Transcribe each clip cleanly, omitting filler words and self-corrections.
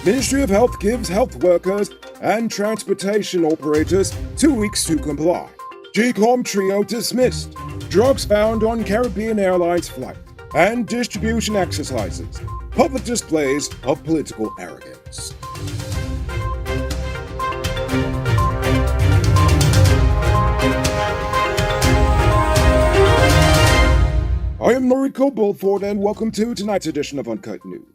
Ministry of Health gives health workers and transportation operators 2 weeks to comply. GCOM trio dismissed. Drugs found on Caribbean Airlines flight. And distribution exercises. Public displays of political arrogance. I am Noriko Bulford, and welcome to tonight's edition of Uncut News.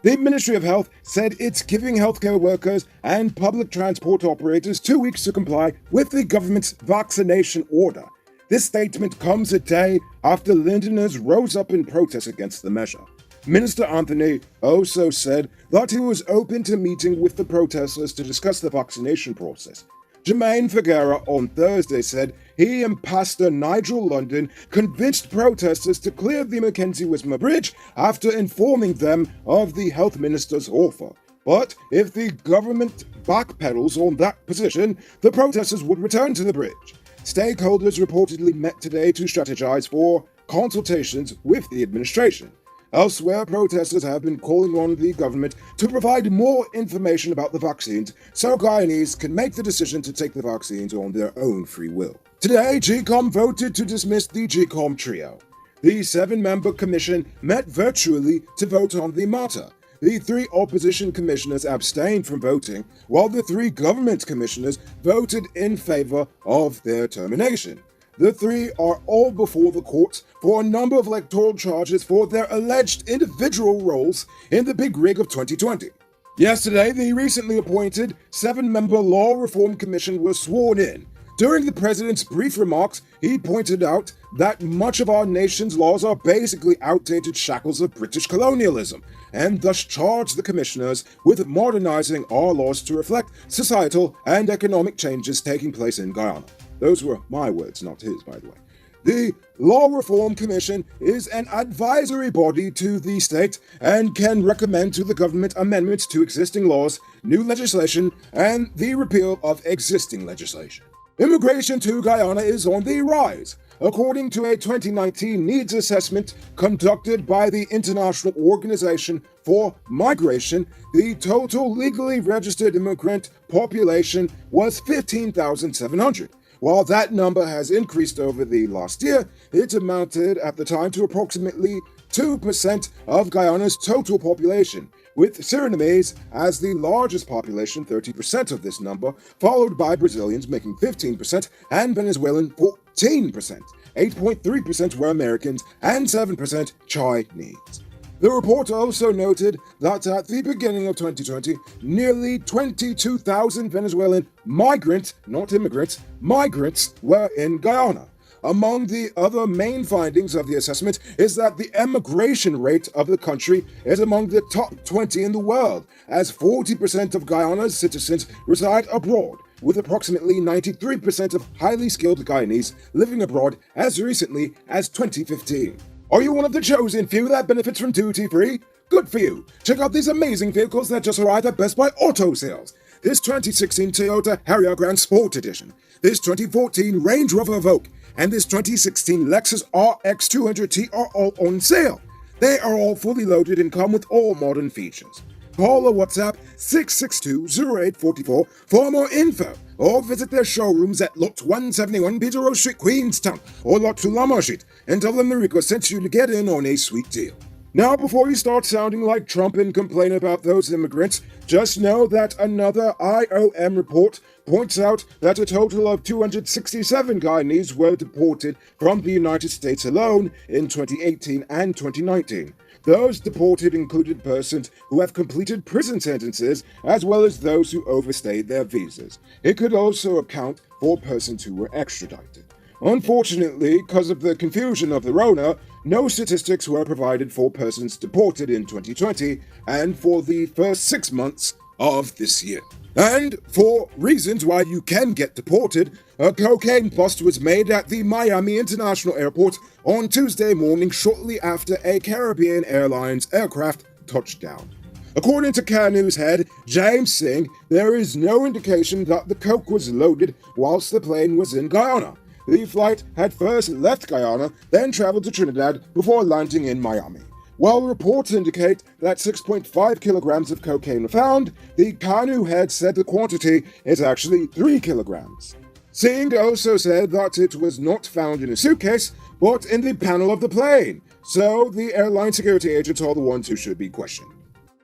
The Ministry of Health said it's giving healthcare workers and public transport operators 2 weeks to comply with the government's vaccination order. This statement comes a day after Londoners rose up in protest against the measure. Minister Anthony also said that he was open to meeting with the protesters to discuss the vaccination process. Jermaine Figuera on Thursday said he and Pastor Nigel London convinced protesters to clear the Mackenzie Wismer Bridge after informing them of the health minister's offer. But if the government backpedals on that position, the protesters would return to the bridge. Stakeholders reportedly met today to strategize for consultations with the administration. Elsewhere, protesters have been calling on the government to provide more information about the vaccines so Guyanese can make the decision to take the vaccines on their own free will. Today, GCOM voted to dismiss the GCOM trio. The 7-member commission met virtually to vote on the matter. The 3 opposition commissioners abstained from voting, while the 3 government commissioners voted in favor of their termination. The 3 are all before the courts for a number of electoral charges for their alleged individual roles in the big rig of 2020. Yesterday, the recently appointed 7-member Law Reform Commission was sworn in. During the president's brief remarks, he pointed out that much of our nation's laws are basically outdated shackles of British colonialism, and thus charged the commissioners with modernizing our laws to reflect societal and economic changes taking place in Guyana. Those were my words, not his, by the way. The Law Reform Commission is an advisory body to the state and can recommend to the government amendments to existing laws, new legislation, and the repeal of existing legislation. Immigration to Guyana is on the rise. According to a 2019 needs assessment conducted by the International Organization for Migration, the total legally registered immigrant population was 15,700. While that number has increased over the last year, it amounted at the time to approximately 2% of Guyana's total population, with Surinamese as the largest population, 30% of this number, followed by Brazilians making 15% and Venezuelan 14%. 8.3% were Americans and 7% Chinese. The report also noted that at the beginning of 2020, nearly 22,000 Venezuelan migrants, not immigrants, migrants were in Guyana. Among the other main findings of the assessment is that the emigration rate of the country is among the top 20 in the world, as 40% of Guyana's citizens reside abroad, with approximately 93% of highly skilled Guyanese living abroad as recently as 2015. Are you one of the chosen few that benefits from duty-free? Good for you! Check out these amazing vehicles that just arrived at Best Buy Auto Sales. This 2016 Toyota Harrier Grand Sport Edition, this 2014 Range Rover Evoque, and this 2016 Lexus RX 200T are all on sale. They are all fully loaded and come with all modern features. Call or WhatsApp 662-0844 for more info, or visit their showrooms at Lot 171 Peter Rose Street, Queenstown, or Lot 2 Lamar Street, and tell them Noriko sent you to get in on a sweet deal. Now, before you start sounding like Trump and complain about those immigrants, just know that another IOM report points out that a total of 267 Guyanese were deported from the United States alone in 2018 and 2019. Those deported included persons who have completed prison sentences, as well as those who overstayed their visas. It could also account for persons who were extradited. Unfortunately, because of the confusion of the Rona, no statistics were provided for persons deported in 2020 and for the first 6 months of this year. And for reasons why you can get deported, a cocaine bust was made at the Miami International Airport on Tuesday morning shortly after a Caribbean Airlines aircraft touched down. According to Car News head James Singh, there is no indication that the coke was loaded whilst the plane was in Guyana. The flight had first left Guyana, then traveled to Trinidad before landing in Miami. While reports indicate that 6.5 kilograms of cocaine were found, the Kanu head said the quantity is actually 3 kilograms. Singh also said that it was not found in a suitcase, but in the panel of the plane, so the airline security agents are the ones who should be questioned.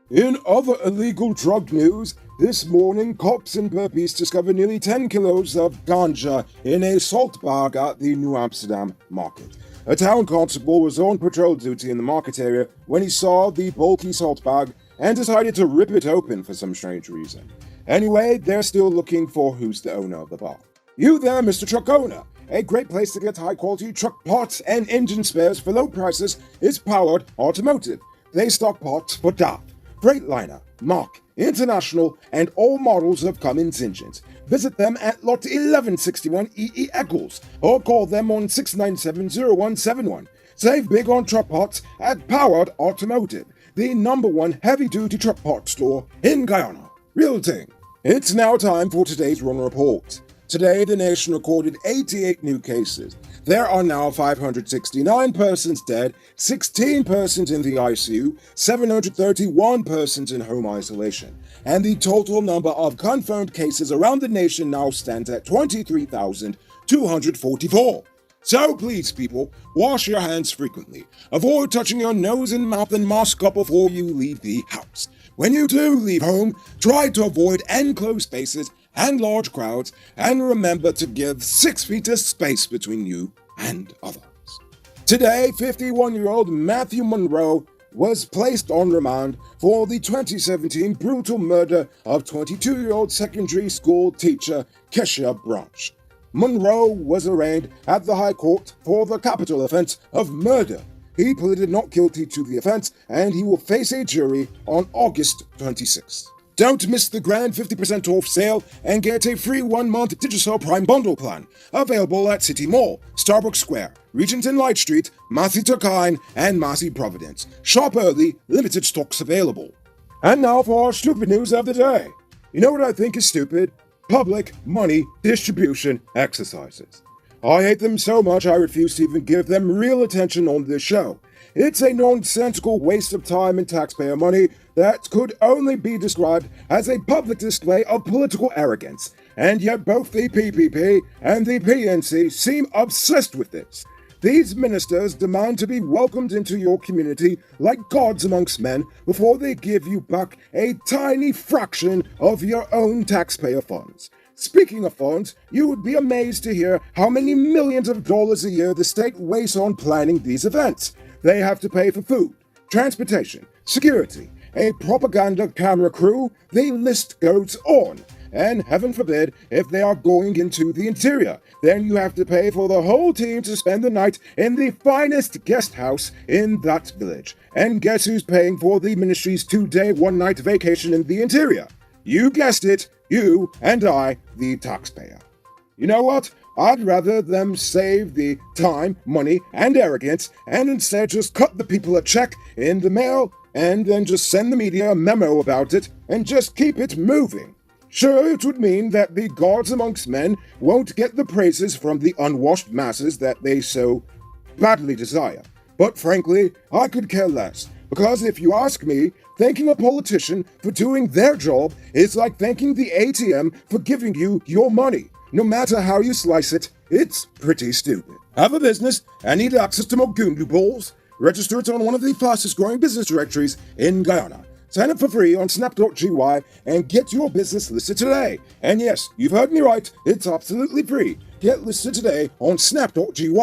In other illegal drug news, this morning cops in Burpees discovered nearly 10 kilos of ganja in a salt bag at the New Amsterdam market. A town constable was on patrol duty in the market area when he saw the bulky salt bag and decided to rip it open for some strange reason. Anyway, they're still looking for who's the owner of the bar. You there, Mr. Truck Owner! A great place to get high-quality truck parts and engine spares for low prices is Powered Automotive. They stock parts for DAF, Freightliner, Mark, International, and all models of Cummins engines. Visit them at Lot 1161 EE Eccles or call them on 697-0171. Save big on truck parts at Powered Automotive, the #1 heavy-duty truck parts store in Guyana. Real thing. It's now time for today's Run Report. Today, the nation recorded 88 new cases. There are now 569 persons dead, 16 persons in the ICU, 731 persons in home isolation, and the total number of confirmed cases around the nation now stands at 23,244. So please, people, wash your hands frequently. Avoid touching your nose and mouth and mask up before you leave the house. When you do leave home, try to avoid enclosed spaces and large crowds, and remember to give 6 feet of space between you and others. Today, 51-year-old Matthew Monro was placed on remand for the 2017 brutal murder of 22-year-old secondary school teacher Kesha Branch. Monro was arraigned at the High Court for the capital offense of murder. He pleaded not guilty to the offense, and he will face a jury on August 26th. Don't miss the grand 50% off sale and get a free 1-month Digicel Prime Bundle plan. Available at City Mall, Starbucks Square, Regent and Light Street, Massey Turkine, and Massey Providence. Shop early, limited stocks available. And now for our stupid news of the day. You know what I think is stupid? Public money distribution exercises. I hate them so much I refuse to even give them real attention on this show. It's a nonsensical waste of time and taxpayer money that could only be described as a public display of political arrogance, and yet both the PPP and the PNC seem obsessed with this. These ministers demand to be welcomed into your community like gods amongst men before they give you back a tiny fraction of your own taxpayer funds. Speaking of funds, you would be amazed to hear how many millions of dollars a year the state wastes on planning these events. They have to pay for food, transportation, security, a propaganda camera crew, the list goes on. And heaven forbid, if they are going into the interior, then you have to pay for the whole team to spend the night in the finest guest house in that village. And guess who's paying for the ministry's 2-day, 1-night vacation in the interior? You guessed it, you and I, the taxpayer. You know what? I'd rather them save the time, money, and arrogance, and instead just cut the people a check in the mail, and then just send the media a memo about it, and just keep it moving. Sure, it would mean that the gods amongst men won't get the praises from the unwashed masses that they so badly desire. But frankly, I could care less, because if you ask me, thanking a politician for doing their job is like thanking the ATM for giving you your money. No matter how you slice it, it's pretty stupid. Have a business and need access to more Goondu balls? Register it on one of the fastest growing business directories in Guyana. Sign up for free on snap.gy and get your business listed today. And yes, you've heard me right, it's absolutely free. Get listed today on snap.gy.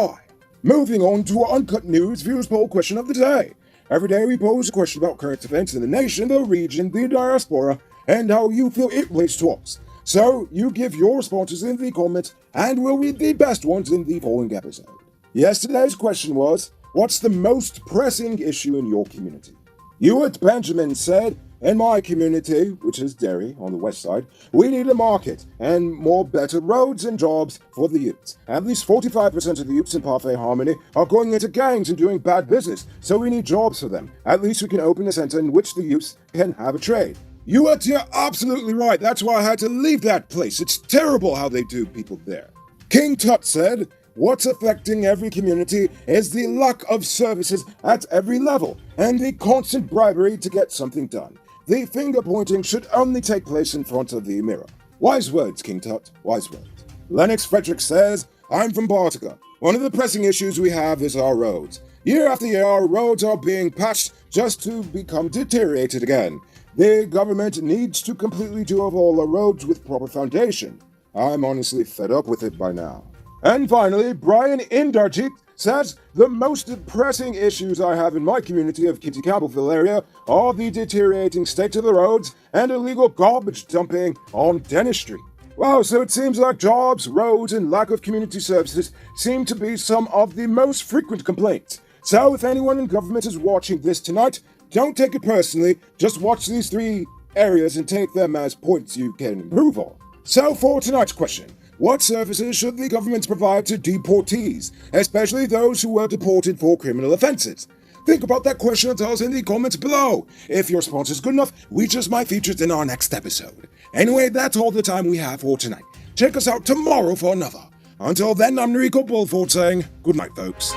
Moving on to our Uncut News Viewers Poll question of the day. Every day we pose a question about current events in the nation, the region, the diaspora, and how you feel it relates to us. So you give your responses in the comments, and we'll read the best ones in the following episode. Yesterday's question was, what's the most pressing issue in your community? Hewitt Benjamin said, in my community, which is Derry on the west side, we need a market and more better roads and jobs for the youths. At least 45% of the youths in Parfait Harmony are going into gangs and doing bad business, so we need jobs for them. At least we can open a center in which the youths can have a trade. You're absolutely right. That's why I had to leave that place. It's terrible how they do people there. King Tut said, What's affecting every community is the lack of services at every level and the constant bribery to get something done. The finger pointing should only take place in front of the mirror. Wise words, King Tut, wise words. Lennox Frederick says, I'm from Bartica. One of the pressing issues we have is our roads. Year after year, our roads are being patched just to become deteriorated again. The government needs to completely do overhaul our roads with proper foundation. I'm honestly fed up with it by now. And finally, Brian Indarjeet says, the most pressing issues I have in my community of Kitty Campbellville area are the deteriorating state of the roads and illegal garbage dumping on Dennis Street. Wow, so it seems like jobs, roads, and lack of community services seem to be some of the most frequent complaints. So if anyone in government is watching this tonight, don't take it personally, just watch these 3 areas and take them as points you can improve on. So for tonight's question, what services should the government provide to deportees, especially those who were deported for criminal offenses? Think about that question and tell us in the comments below. If your response is good enough, we just might feature it in our next episode. Anyway, that's all the time we have for tonight. Check us out tomorrow for another. Until then, I'm Noriko Bulford saying good night, folks.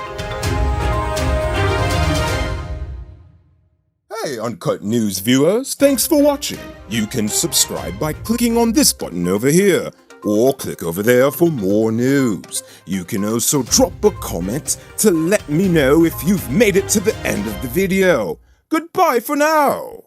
Hey, Uncut News viewers, thanks for watching. You can subscribe by clicking on this button over here, or click over there for more news. You can also drop a comment to let me know if you've made it to the end of the video. Goodbye for now.